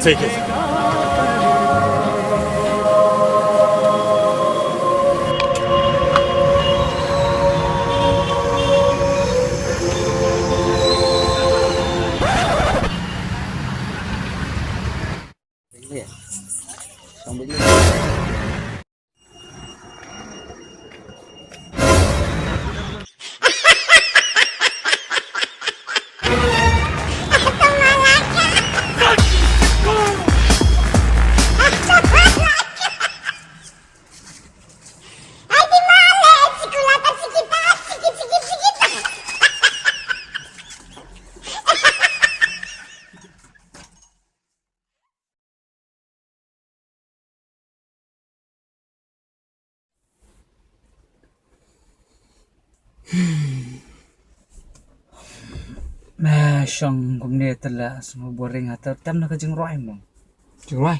take it. Iya. Sambil dia. Mà xong cũng nè thật là xong bùa rình hả tớ tâm nó cái chừng roi mà Chừng roi.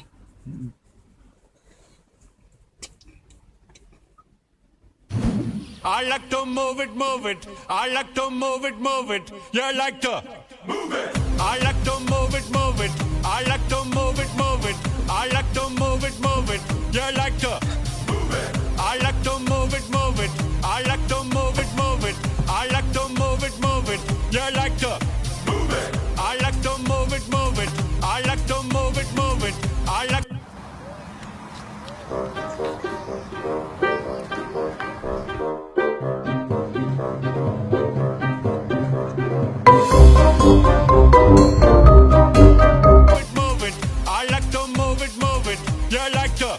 I like to move it, move it. I like to move it, move it. You like to move it. I like to move it, move it. I like to move it, move it. I like to move it, move it. You like to move it. I like to move it, move it. I like to move it, move it. I like to move it, move it. You like to move it. I like to move it, move it. I like to move it, move it. I like. Move it. I like to move it, move it. You like to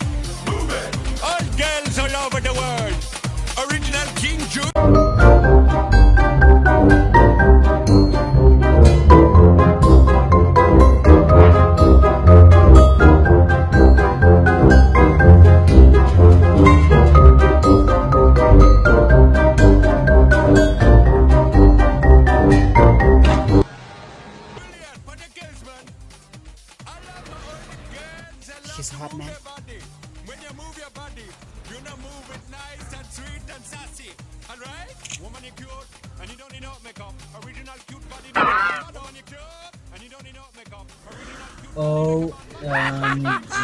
move it. All girls all over the world. Original King Jude. Brilliant for the girls, man. I love my girls. I love She's to hot, move man. your body. When you move your body, you know move it nice and sweet and sassy. Alright? Woman, you cute and you don't need no makeup. Original cute body. Woman, you cute and you don't need no makeup. Original cute OMG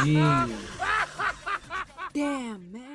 Damn, man.